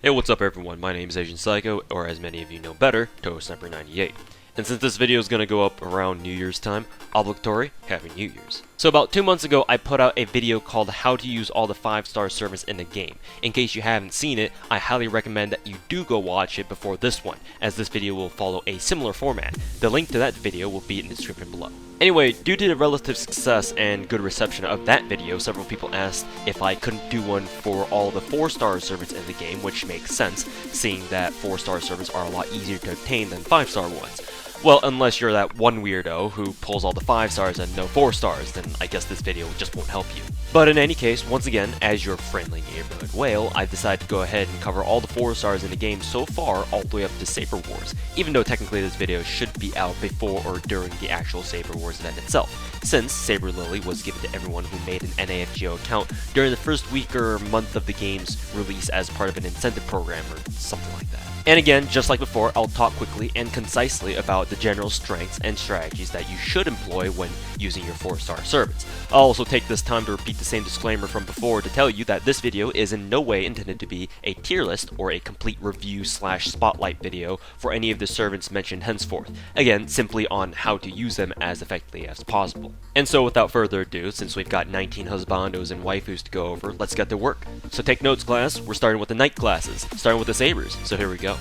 Hey, what's up everyone? My name is Asian Psycho, or as many of you know better, ToSniper98. And since this video is going to go up around New Year's time, obligatory, Happy New Year's. So about 2 months ago, I put out a video called How to Use All the 5-Star Servants in the Game. In case you haven't seen it, I highly recommend that you do go watch it before this one, as this video will follow a similar format. The link to that video will be in the description below. Anyway, due to the relative success and good reception of that video, several people asked if I couldn't do one for all the 4-star servants in the game, which makes sense, seeing that 4-star servants are a lot easier to obtain than 5-star ones. Well, unless you're that one weirdo who pulls all the 5 stars and no 4 stars, then I guess this video just won't help you. But in any case, once again, as your friendly neighborhood whale, I've decided to go ahead and cover all the 4 stars in the game so far, all the way up to Saber Wars, even though technically this video should be out before or during the actual Saber Wars event itself, since Saber Lily was given to everyone who made an NAFGO account during the first week or month of the game's release as part of an incentive program or something like that. And again, just like before, I'll talk quickly and concisely about the general strengths and strategies that you should employ when using your 4-star servants. I'll also take this time to repeat the same disclaimer from before to tell you that this video is in no way intended to be a tier list or a complete review/spotlight video for any of the servants mentioned henceforth. Again, simply on how to use them as effectively as possible. And so without further ado, since we've got 19 husbandos and waifus to go over, let's get to work. So take notes, class. We're starting with the knight classes, starting with the sabers, so here we go.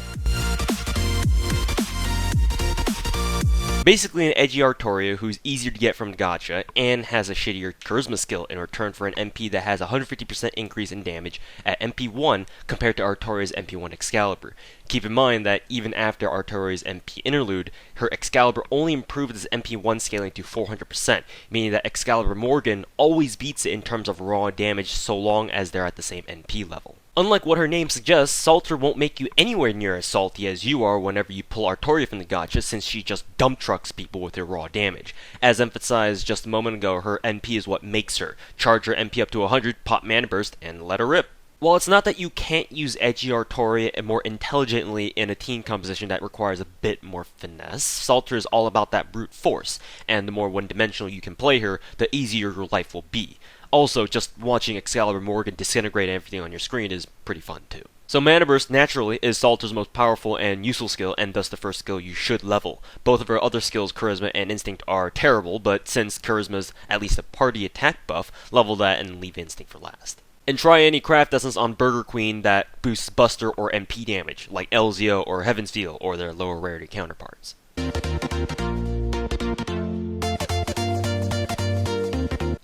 Basically an edgy Artoria who's easier to get from gacha and has a shittier charisma skill in return for an MP that has a 150% increase in damage at MP 1 compared to Artoria's MP 1 Excalibur. Keep in mind that even after Artoria's MP interlude, her Excalibur only improved its MP 1 scaling to 400%, meaning that Excalibur Morgan always beats it in terms of raw damage so long as they're at the same NP level. Unlike what her name suggests, Salter won't make you anywhere near as salty as you are whenever you pull Artoria from the gacha, since she just dump trucks people with her raw damage. As emphasized just a moment ago, her NP is what makes her. Charge her NP up to 100, pop Mana Burst, and let her rip. While it's not that you can't use edgy Artoria more intelligently in a team composition that requires a bit more finesse, Salter is all about that brute force, and the more one-dimensional you can play her, the easier your life will be. Also, just watching Excalibur Morgan disintegrate everything on your screen is pretty fun too. So Mana Burst, naturally, is Salter's most powerful and useful skill, and thus the first skill you should level. Both of her other skills, Charisma and Instinct, are terrible, but since Charisma's at least a party attack buff, level that and leave Instinct for last. And try any craft essence on Burger Queen that boosts Buster or MP damage, like Elzio or Heaven's Feel, or their lower rarity counterparts.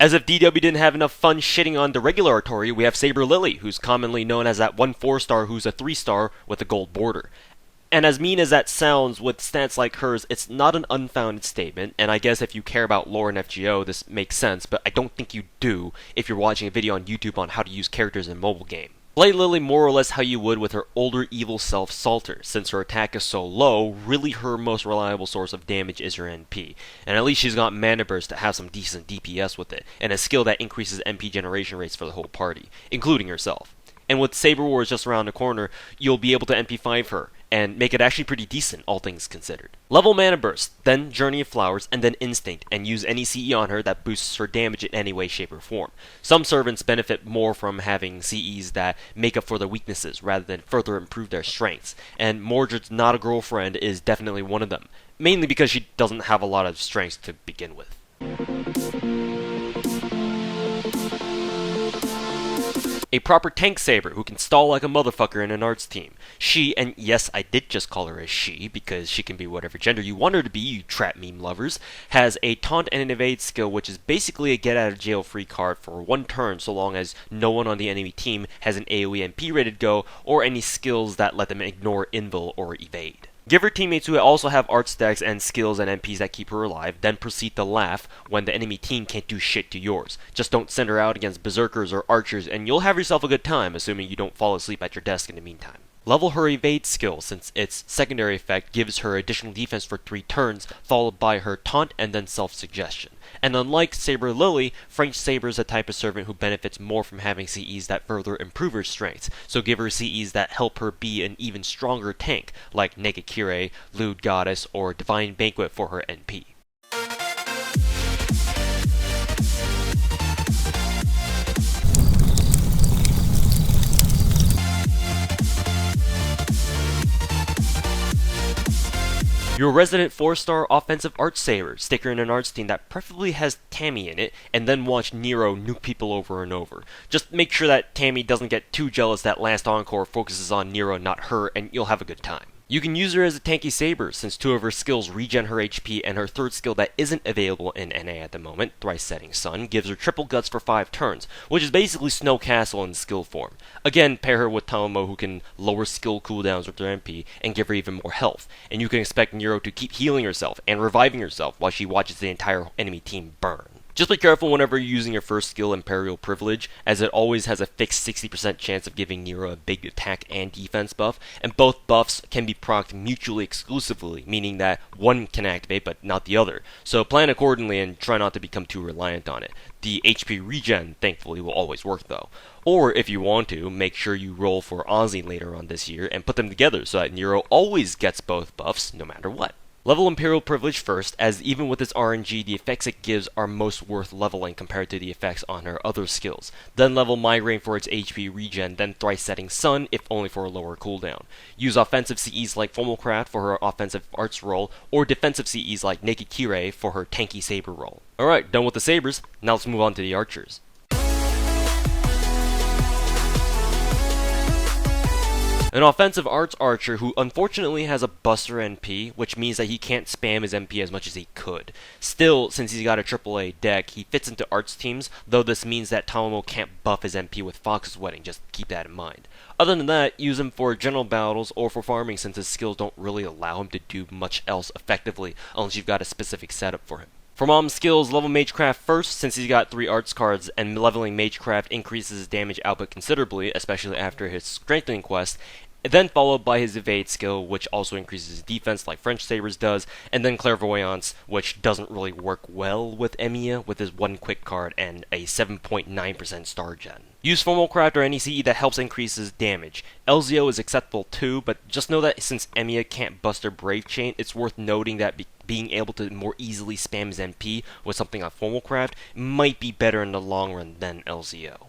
As if DW didn't have enough fun shitting on the regular Artoria, we have Saber Lily, who's commonly known as that one 4-star who's a 3-star with a gold border. And as mean as that sounds, with stats like hers, it's not an unfounded statement, and I guess if you care about lore and FGO, this makes sense, but I don't think you do if you're watching a video on YouTube on how to use characters in a mobile game. Play Lily more or less how you would with her older evil self Salter. Since her attack is so low, really her most reliable source of damage is her NP. And at least she's got Mana Burst to have some decent DPS with it, and a skill that increases NP generation rates for the whole party, including herself. And with Saber Wars just around the corner, you'll be able to NP5 her, and make it actually pretty decent, all things considered. Level Mana Burst, then Journey of Flowers, and then Instinct, and use any CE on her that boosts her damage in any way, shape, or form. Some servants benefit more from having CEs that make up for their weaknesses, rather than further improve their strengths, and Mordred's Not a Girlfriend is definitely one of them, mainly because she doesn't have a lot of strengths to begin with. A proper tank saber who can stall like a motherfucker in an arts team. She, and yes, I did just call her a she, because she can be whatever gender you want her to be, you trap meme lovers, has a taunt and an evade skill, which is basically a get out of jail free card for one turn so long as no one on the enemy team has an AoE MP ready to go, or any skills that let them ignore invul or evade. Give her teammates who also have art stacks and skills and MPs that keep her alive, then proceed to laugh when the enemy team can't do shit to yours. Just don't send her out against berserkers or archers and you'll have yourself a good time, assuming you don't fall asleep at your desk in the meantime. Level her evade skill, since its secondary effect gives her additional defense for 3 turns, followed by her taunt and then self-suggestion. And unlike Saber Lily, French Saber is a type of servant who benefits more from having CEs that further improve her strengths, so give her CEs that help her be an even stronger tank, like Negakire, Lewd Goddess, or Divine Banquet for her NP. Your resident 4-star offensive arch saber, stick her in an arts team that preferably has Tammy in it, and then watch Nero nuke people over and over. Just make sure that Tammy doesn't get too jealous that last encore focuses on Nero, not her, and you'll have a good time. You can use her as a tanky Saber, since 2 of her skills regen her HP, and her 3rd skill that isn't available in NA at the moment, Thrice Setting Sun, gives her triple guts for 5 turns, which is basically Snow Castle in skill form. Again, pair her with Tamamo, who can lower skill cooldowns with her MP, and give her even more health, and you can expect Nero to keep healing herself and reviving herself while she watches the entire enemy team burn. Just be careful whenever you're using your first skill, Imperial Privilege, as it always has a fixed 60% chance of giving Nero a big attack and defense buff, and both buffs can be procced mutually exclusively, meaning that one can activate but not the other. So plan accordingly and try not to become too reliant on it. The HP regen, thankfully, will always work though. Or, if you want to, make sure you roll for Ozzy later on this year and put them together so that Nero always gets both buffs no matter what. Level Imperial Privilege first, as even with its RNG, the effects it gives are most worth leveling compared to the effects on her other skills. Then level Migraine for its HP regen, then Thrice Setting Sun, if only for a lower cooldown. Use offensive CEs like Formalcraft for her offensive arts roll, or defensive CEs like Naked Kirei for her tanky saber roll. Alright, done with the sabers, now let's move on to the archers. An offensive arts archer who unfortunately has a buster NP, which means that he can't spam his MP as much as he could. Still, since he's got a AAA deck, he fits into arts teams, though this means that Tamamo can't buff his MP with Fox's Wedding, just keep that in mind. Other than that, use him for general battles or for farming, since his skills don't really allow him to do much else effectively unless you've got a specific setup for him. For Mom's skills, level Magecraft first, since he's got 3 arts cards, and leveling Magecraft increases his damage output considerably, especially after his strengthening quest, then followed by his evade skill, which also increases his defense like French Sabers does, and then Clairvoyance, which doesn't really work well with Emiya with his 1 quick card and a 7.9% star gen. Use Formalcraft or any CE that helps increase his damage. LZO is acceptable too, but just know that since Emiya can't bust her Brave Chain, it's worth noting that being able to more easily spam his MP with something like Formalcraft might be better in the long run than LZO.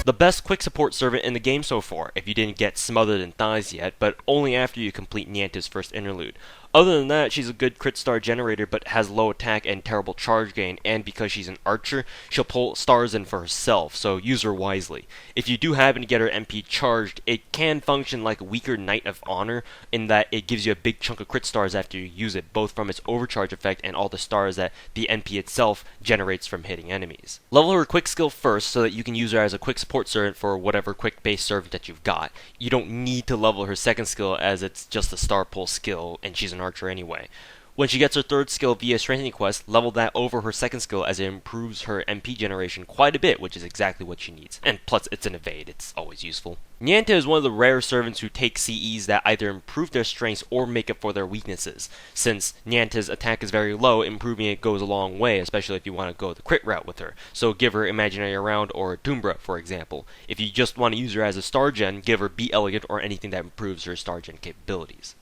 The best quick support servant in the game so far, if you didn't get Smothered in Thighs yet, but only after you complete Nianta's first interlude. Other than that, she's a good crit star generator but has low attack and terrible charge gain, and because she's an archer, she'll pull stars in for herself, so use her wisely. If you do happen to get her MP charged, it can function like a weaker Knight of Honor in that it gives you a big chunk of crit stars after you use it, both from its overcharge effect and all the stars that the MP itself generates from hitting enemies. Level her quick skill first so that you can use her as a quick support servant for whatever quick base servant that you've got. You don't need to level her second skill as it's just a star pull skill and she's an archer anyway. When she gets her 3rd skill via Strengthening Quest, level that over her 2nd skill as it improves her MP generation quite a bit, which is exactly what she needs. And plus, it's an evade, it's always useful. Nianta is one of the rare servants who take CEs that either improve their strengths or make up for their weaknesses. Since Nianta's attack is very low, improving it goes a long way, especially if you want to go the crit route with her. So give her Imaginary Round or Tumbra, for example. If you just want to use her as a star gen, give her Be Elegant or anything that improves her star gen capabilities.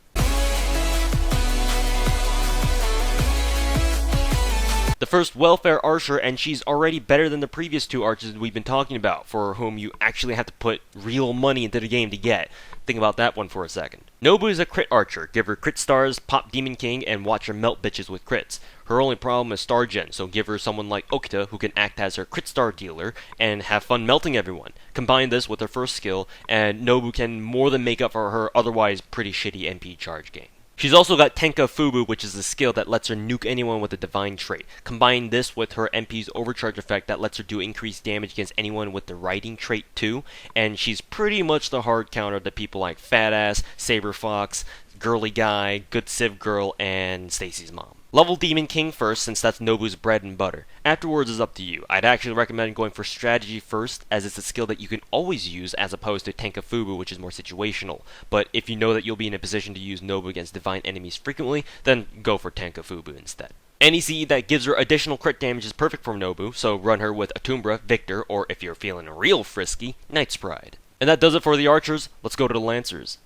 The first welfare archer, and she's already better than the previous 2 archers we've been talking about, for whom you actually have to put real money into the game to get. Think about that one for a second. Nobu is a crit archer. Give her crit stars, pop Demon King, and watch her melt bitches with crits. Her only problem is star gen, so give her someone like Okita who can act as her crit star dealer and have fun melting everyone. Combine this with her first skill, and Nobu can more than make up for her otherwise pretty shitty MP charge gain. She's also got Tenka Fubu, which is a skill that lets her nuke anyone with a divine trait. Combine this with her MP's overcharge effect that lets her do increased damage against anyone with the riding trait too, and she's pretty much the hard counter to people like Fat Ass, Saber Fox, Girly Guy, Good Civ Girl, and Stacy's mom. Level Demon King first, since that's Nobu's bread and butter. Afterwards is up to you. I'd actually recommend going for strategy first, as it's a skill that you can always use as opposed to Tenka Fubu, which is more situational. But if you know that you'll be in a position to use Nobu against divine enemies frequently, then go for Tenka Fubu instead. Any CE that gives her additional crit damage is perfect for Nobu, so run her with Atumbra, Victor, or if you're feeling real frisky, Knight's Pride. And that does it for the archers. Let's go to the lancers.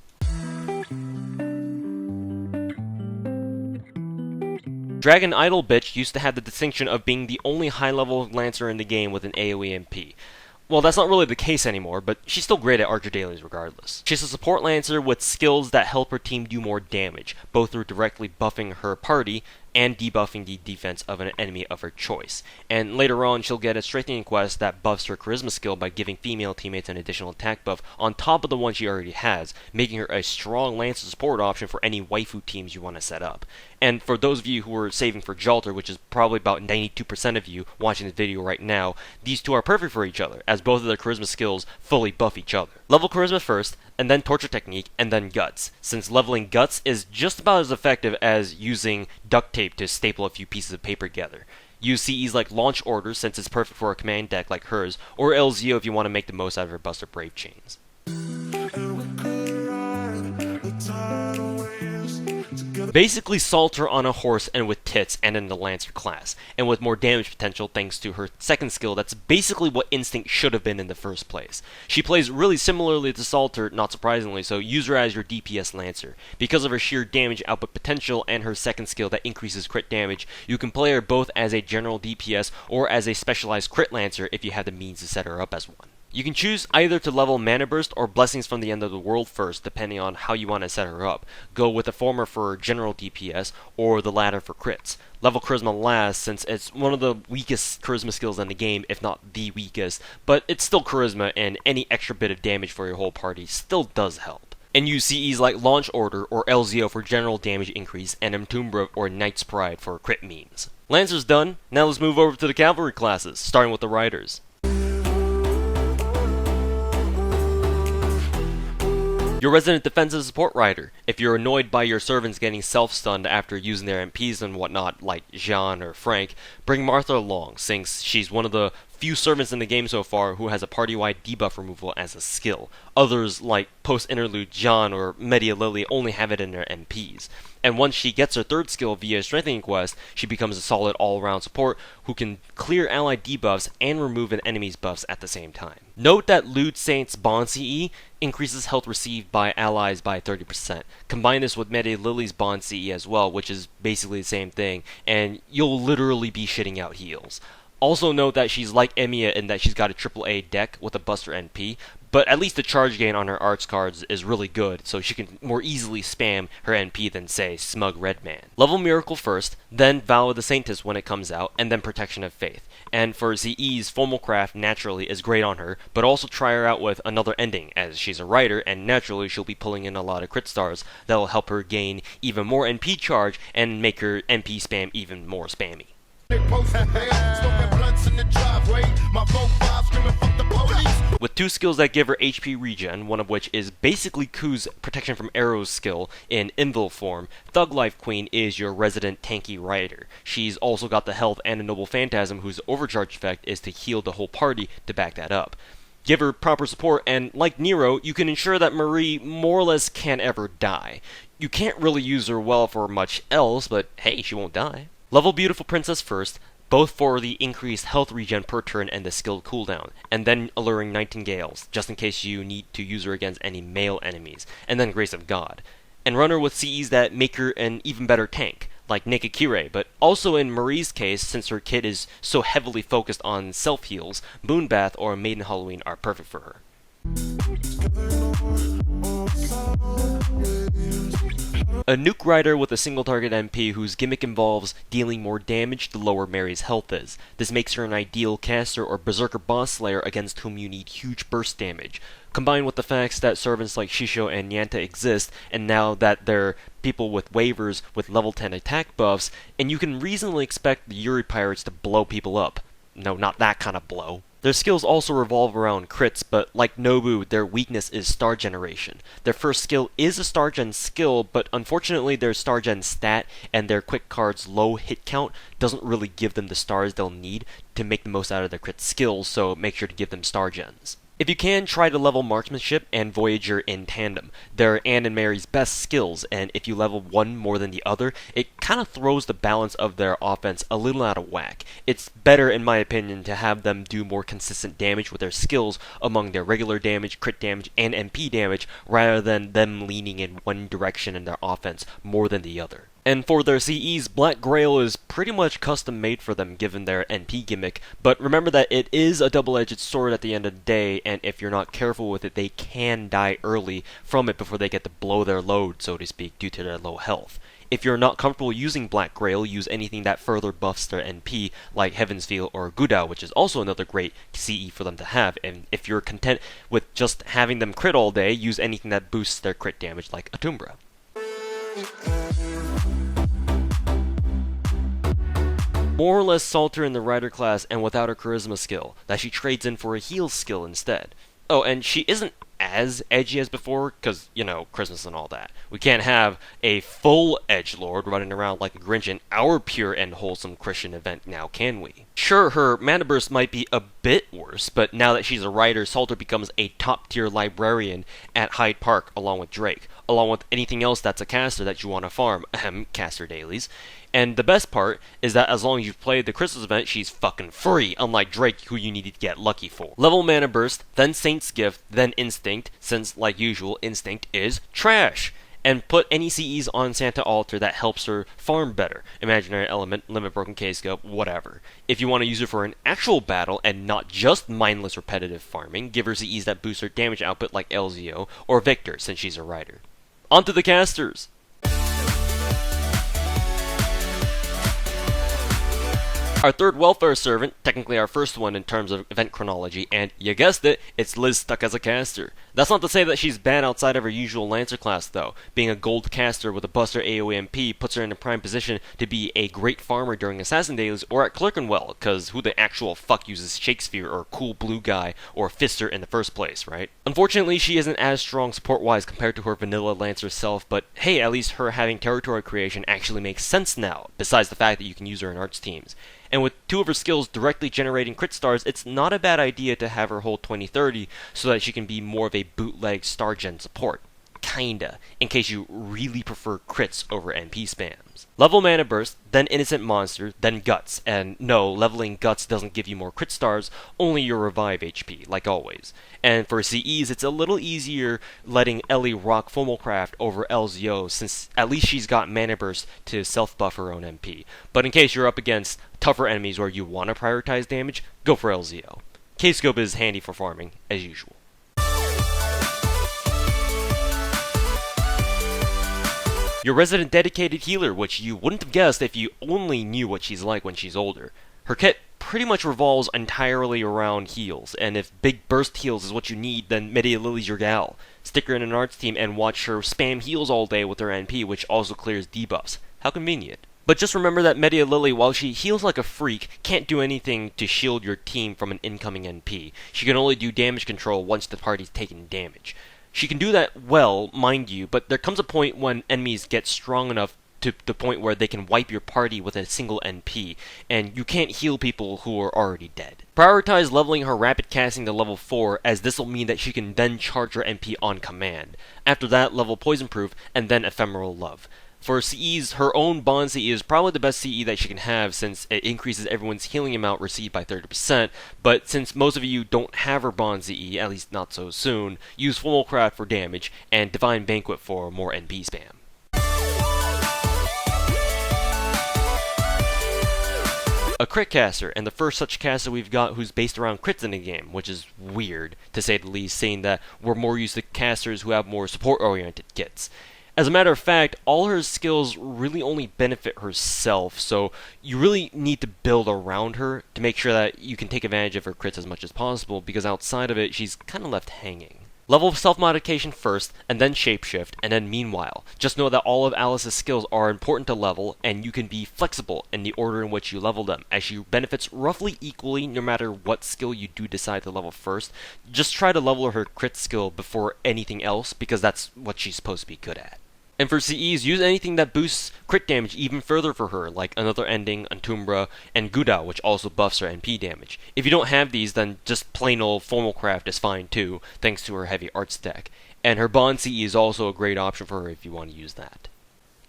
Dragon Idol Bitch used to have the distinction of being the only high-level Lancer in the game with an AoE MP. Well, that's not really the case anymore, but she's still great at Archer dailies regardless. She's a support lancer with skills that help her team do more damage, both through directly buffing her party and debuffing the defense of an enemy of her choice. And later on, she'll get a strengthening quest that buffs her charisma skill by giving female teammates an additional attack buff on top of the one she already has, making her a strong lancer support option for any waifu teams you want to set up. And for those of you who are saving for Jalter, which is probably about 92% of you watching this video right now, these two are perfect for each other, as both of their charisma skills fully buff each other. Level charisma first, and then torture technique, and then guts, since leveling guts is just about as effective as using duct tape to staple a few pieces of paper together. Use CEs like Launch Order, since it's perfect for a command deck like hers, or LZO if you want to make the most out of her Buster Brave Chains. Basically Salter on a horse and with tits and in the Lancer class, and with more damage potential thanks to her second skill that's basically what Instinct should have been in the first place. She plays really similarly to Salter, not surprisingly, so use her as your DPS Lancer. Because of her sheer damage output potential and her second skill that increases crit damage, you can play her both as a general DPS or as a specialized crit Lancer if you have the means to set her up as one. You can choose either to level Mana Burst or Blessings from the End of the World first, depending on how you want to set her up. Go with the former for general DPS, or the latter for crits. Level Charisma last, since it's one of the weakest Charisma skills in the game, if not the weakest, but it's still Charisma, and any extra bit of damage for your whole party still does help. And use CEs like Launch Order or LZO for general damage increase, and Entombra or Knight's Pride for crit memes. Lancer's done, now let's move over to the cavalry classes, starting with the riders. Your resident defensive support rider. If you're annoyed by your servants getting self-stunned after using their MPs and whatnot, like Jean or Frank, bring Martha along, since she's one of the few servants in the game so far who has a party-wide debuff removal as a skill. Others, like post-interlude Jean or Medea Lily, only have it in their MPs. And once she gets her third skill via Strengthening Quest, she becomes a solid all-around support who can clear allied debuffs and remove an enemy's buffs at the same time. Note that Lewd Saint's Bond CE increases health received by allies by 30%. Combine this with Medea Lily's Bond CE as well, which is basically the same thing, and you'll literally be shitting out heals. Also note that she's like Emiya in that she's got a AAA deck with a Buster NP, but at least the charge gain on her arts cards is really good, so she can more easily spam her NP than, say, Smug Redman. Level Miracle first, then Vow of the Saintess when it comes out, and then Protection of Faith. And for ZE's, Fomalcraft naturally is great on her, but also try her out with Another Ending, as she's a writer, and naturally she'll be pulling in a lot of crit stars that'll help her gain even more NP charge and make her NP spam even more spammy. With two skills that give her HP regen, one of which is basically Ku's protection from arrows skill in Invil form, Thug Life Queen is your resident tanky rider. She's also got the health and a Noble Phantasm whose overcharge effect is to heal the whole party to back that up. Give her proper support, and like Nero, you can ensure that Marie more or less can't ever die. You can't really use her well for much else, but hey, she won't die. Level Beautiful Princess first, both for the increased health regen per turn and the skill cooldown, and then Alluring Nightingales, just in case you need to use her against any male enemies, and then Grace of God. And run her with CEs that make her an even better tank, like Naked Kirei, but also in Marie's case, since her kit is so heavily focused on self-heals, Moonbath or Maiden Halloween are perfect for her. A nuke rider with a single target MP whose gimmick involves dealing more damage the lower Mary's health is. This makes her an ideal caster or Berserker boss slayer against whom you need huge burst damage. Combined with the facts that servants like Shisho and Nyanta exist, and now that they're people with waivers with level 10 attack buffs, and you can reasonably expect the Yuri pirates to blow people up. No, not that kind of blow. Their skills also revolve around crits, but like Nobu, their weakness is star generation. Their first skill is a star gen skill, but unfortunately their star gen stat and their quick card's low hit count doesn't really give them the stars they'll need to make the most out of their crit skills, so make sure to give them star gens. If you can, try to level Marksmanship and Voyager in tandem. They're Anne and Mary's best skills, and if you level one more than the other, it kind of throws the balance of their offense a little out of whack. It's better, in my opinion, to have them do more consistent damage with their skills among their regular damage, crit damage, and MP damage, rather than them leaning in one direction in their offense more than the other. And for their CEs, Black Grail is pretty much custom made for them given their NP gimmick, but remember that it is a double-edged sword at the end of the day, and if you're not careful with it, they can die early from it before they get to blow their load, so to speak, due to their low health. If you're not comfortable using Black Grail, use anything that further buffs their NP, like Heaven's Feel or Gudao, which is also another great CE for them to have, and if you're content with just having them crit all day, use anything that boosts their crit damage, like Atumbra. More or less Salter in the Rider class and without her Charisma skill, that she trades in for a heal skill instead. Oh, and she isn't as edgy as before, because, you know, Christmas and all that. We can't have a full edgelord running around like a Grinch in our pure and wholesome Christian event now, can we? Sure, her mana burst might be a bit worse, but now that she's a Rider, Salter becomes a top-tier librarian at Hyde Park along with Drake, along with anything else that's a caster that you want to farm, caster dailies. And the best part is that as long as you've played the Christmas event, she's fucking free, unlike Drake, who you needed to get lucky for. Level Mana Burst, then Saint's Gift, then Instinct, since, like usual, Instinct is trash. And put any CEs on Saber Alter that helps her farm better. Imaginary Element, Limit Broken K-Scope, whatever. If you want to use her for an actual battle and not just mindless repetitive farming, give her CEs that boost her damage output like LZO, or Victor, since she's a Rider. Onto the casters! Our third welfare servant, technically our first one in terms of event chronology, and you guessed it, it's Liz stuck as a caster. That's not to say that she's bad outside of her usual Lancer class though. Being a gold caster with a Buster AoE MP puts her in a prime position to be a great farmer during Assassin Dailies or at Clerkenwell, cause who the actual fuck uses Shakespeare or Cool Blue Guy or Fister in the first place, right? Unfortunately, she isn't as strong support-wise compared to her vanilla Lancer self, but hey, at least her having territory creation actually makes sense now, besides the fact that you can use her in arts teams. And with two of her skills directly generating crit stars, it's not a bad idea to have her hold 20-30 so that she can be more of a bootleg star gen support. Kinda, in case you really prefer crits over NP spams. Level Mana Burst, then Innocent Monster, then Guts, and no, leveling Guts doesn't give you more crit stars, only your revive HP, like always. And for CEs, it's a little easier letting Ellie rock Fomalcraft over LZO, since at least she's got Mana Burst to self-buff her own MP. But in case you're up against tougher enemies where you want to prioritize damage, go for LZO. K-Scope is handy for farming, as usual. Your resident dedicated healer, which you wouldn't have guessed if you only knew what she's like when she's older. Her kit pretty much revolves entirely around heals, and if big burst heals is what you need, then Medea Lily's your gal. Stick her in an arts team and watch her spam heals all day with her NP, which also clears debuffs. How convenient. But just remember that Medea Lily, while she heals like a freak, can't do anything to shield your team from an incoming NP. She can only do damage control once the party's taken damage. She can do that well, mind you, but there comes a point when enemies get strong enough to the point where they can wipe your party with a single NP, and you can't heal people who are already dead. Prioritize leveling her rapid casting to level 4, as this will mean that she can then charge her NP on command. After that, level Poison Proof, and then Ephemeral Love. For CEs, her own Bond CE is probably the best CE that she can have since it increases everyone's healing amount received by 30%, but since most of you don't have her Bond CE, at least not so soon, use Fomalcraft for damage and Divine Banquet for more NP spam. A crit caster, and the first such caster we've got who's based around crits in the game, which is weird, to say the least, saying that we're more used to casters who have more support-oriented kits. As a matter of fact, all her skills really only benefit herself, so you really need to build around her to make sure that you can take advantage of her crits as much as possible, because outside of it, she's kind of left hanging. Level self-modification first, and then shapeshift, and then meanwhile. Just know that all of Alice's skills are important to level, and you can be flexible in the order in which you level them, as she benefits roughly equally no matter what skill you do decide to level first. Just try to level her crit skill before anything else, because that's what she's supposed to be good at. And for CEs, use anything that boosts crit damage even further for her, like Another Ending, Antumbra, and Gudao, which also buffs her NP damage. If you don't have these, then just plain old Fomalcraft is fine too, thanks to her heavy art stack. And her Bond CE is also a great option for her if you want to use that.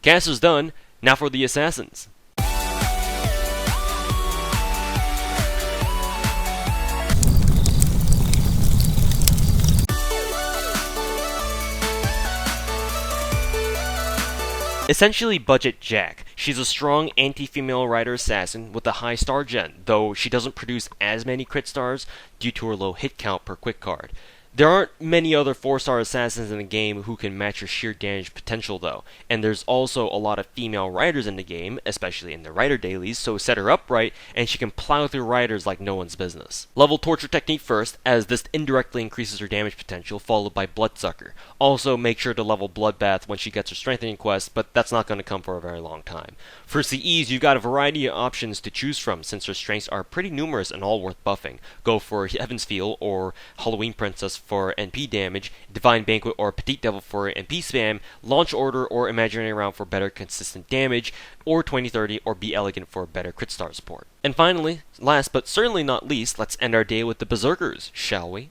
Caster's done, now for the Assassins. Essentially budget Jack. She's a strong anti-female rider assassin with a high star gen, though she doesn't produce as many crit stars due to her low hit count per quick card. There aren't many other 4-star assassins in the game who can match her sheer damage potential though, and there's also a lot of female riders in the game, especially in the rider dailies, so set her up right and she can plow through riders like no one's business. Level Torture Technique first, as this indirectly increases her damage potential, followed by Bloodsucker. Also make sure to level Bloodbath when she gets her strengthening quest, but that's not going to come for a very long time. For CEs, you've got a variety of options to choose from since her strengths are pretty numerous and all worth buffing. Go for Heaven's Feel or Halloween Princess for NP damage, Divine Banquet or Petite Devil for NP spam, Launch Order or Imaginary Round for better consistent damage, or 2030 or Be Elegant for better crit star support. And finally, last but certainly not least, let's end our day with the Berserkers, shall we?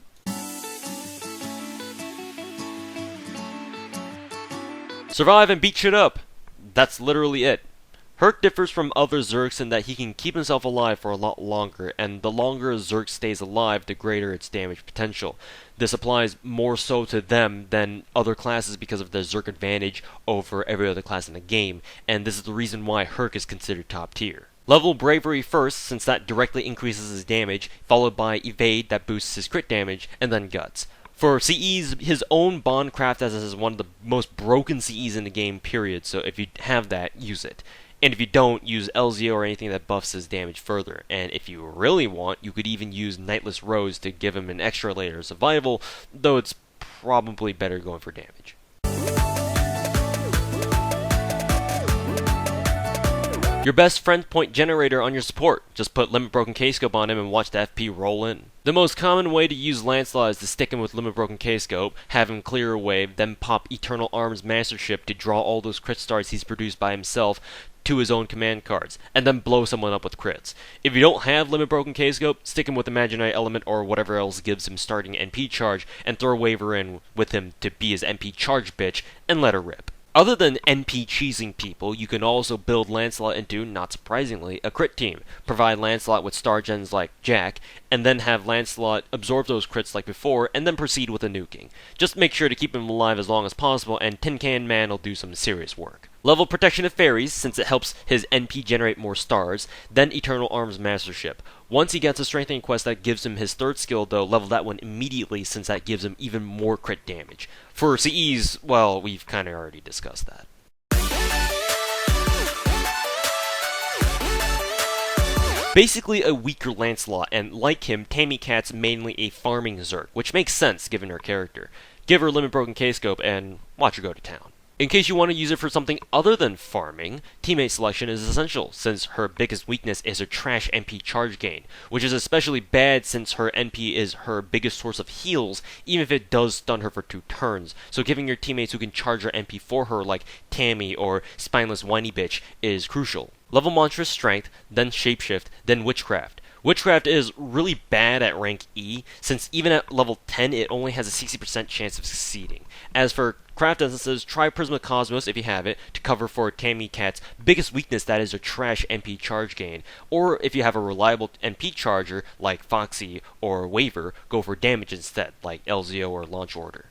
Survive and beat shit up! That's literally it. Herc differs from other Zergs in that he can keep himself alive for a lot longer, and the longer a Zerg stays alive, the greater its damage potential. This applies more so to them than other classes because of their Zerg advantage over every other class in the game, and this is the reason why Herc is considered top tier. Level Bravery first, since that directly increases his damage, followed by Evade that boosts his crit damage, and then Guts. For CEs, his own Bond Craft is one of the most broken CEs in the game, period, so if you have that, use it. And if you don't, use LZO or anything that buffs his damage further. And if you really want, you could even use Nightless Rose to give him an extra layer of survival, though it's probably better going for damage. Your best friend point generator on your support. Just put Limit Broken K-Scope on him and watch the FP roll in. The most common way to use Lancelot is to stick him with Limit Broken K-Scope, have him clear a wave, then pop Eternal Arms Mastership to draw all those crit stars he's produced by himself to his own command cards, and then blow someone up with crits. If you don't have Limit Broken K-Scope, stick him with Imaginary Element or whatever else gives him starting NP charge, and throw a Waver in with him to be his NP charge bitch, and let her rip. Other than NP cheesing people, you can also build Lancelot into, not surprisingly, a crit team. Provide Lancelot with star gens like Jack, and then have Lancelot absorb those crits like before, and then proceed with a nuking. Just make sure to keep him alive as long as possible, and Tin Can Man will do some serious work. Level Protection of Fairies, since it helps his NP generate more stars, then Eternal Arms Mastership. Once he gets a strengthening quest that gives him his third skill though, level that one immediately since that gives him even more crit damage. For CEs, well, we've kinda already discussed that. Basically a weaker Lancelot, and like him, Tamamo Cat's mainly a farming Zerg, which makes sense given her character. Give her Limit Broken K-Scope and watch her go to town. In case you want to use it for something other than farming, teammate selection is essential, since her biggest weakness is her trash NP charge gain, which is especially bad since her NP is her biggest source of heals, even if it does stun her for 2 turns, so giving your teammates who can charge her NP for her, like Tammy or Spineless Whiny Bitch, is crucial. Level Monstrous Strength, then Shapeshift, then Witchcraft. Witchcraft is really bad at rank E, since even at level 10 it only has a 60% chance of succeeding. As for craft instances, try Prisma Cosmos if you have it, to cover for Tamamo Cat's biggest weakness, that is her trash NP charge gain. Or if you have a reliable NP charger, like Foxy or Waver, go for damage instead, like LZO or Launch Order.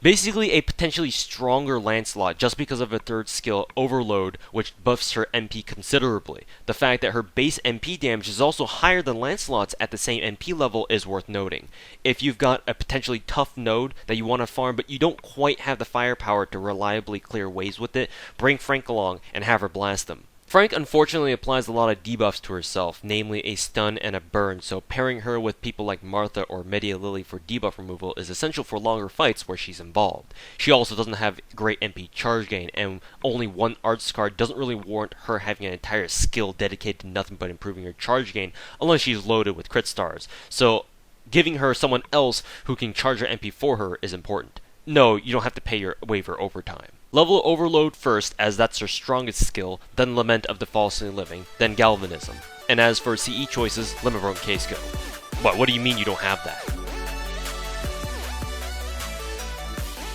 Basically a potentially stronger Lancelot just because of her third skill, Overload, which buffs her NP considerably. The fact that her base NP damage is also higher than Lancelot's at the same NP level is worth noting. If you've got a potentially tough node that you want to farm but you don't quite have the firepower to reliably clear waves with it, bring Frank along and have her blast them. Frank unfortunately applies a lot of debuffs to herself, namely a stun and a burn, so pairing her with people like Martha or Medea Lily for debuff removal is essential for longer fights where she's involved. She also doesn't have great NP charge gain, and only one arts card doesn't really warrant her having an entire skill dedicated to nothing but improving her charge gain, unless she's loaded with crit stars, so giving her someone else who can charge her NP for her is important. No, you don't have to pay your Waver overtime. Level Overload first, as that's her strongest skill, then Lament of the Falsely Living, then Galvanism. And as for CE choices, Limit Broken K-Scope. What do you mean you don't have that?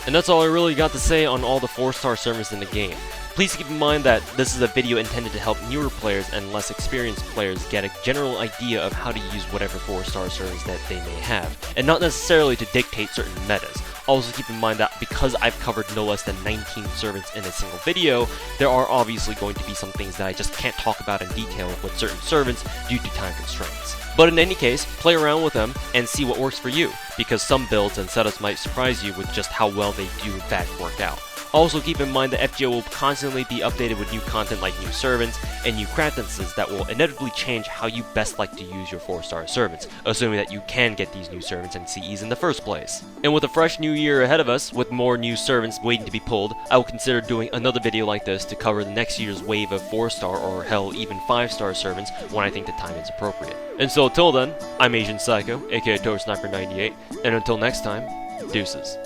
And that's all I really got to say on all the 4-star servers in the game. Please keep in mind that this is a video intended to help newer players and less experienced players get a general idea of how to use whatever 4-star servers that they may have, and not necessarily to dictate certain metas. Also keep in mind that because I've covered no less than 19 servants in a single video, there are obviously going to be some things that I just can't talk about in detail with certain servants due to time constraints. But in any case, play around with them and see what works for you, because some builds and setups might surprise you with just how well they do in fact work out. Also keep in mind that FGO will constantly be updated with new content like new servants and new craftances that will inevitably change how you best like to use your 4-star servants, assuming that you can get these new servants and CEs in the first place. And with a fresh new year ahead of us, with more new servants waiting to be pulled, I will consider doing another video like this to cover the next year's wave of 4-star or hell even 5-star servants when I think the time is appropriate. And so until then, I'm Asian Psycho, aka ToeSniper98, and until next time, deuces.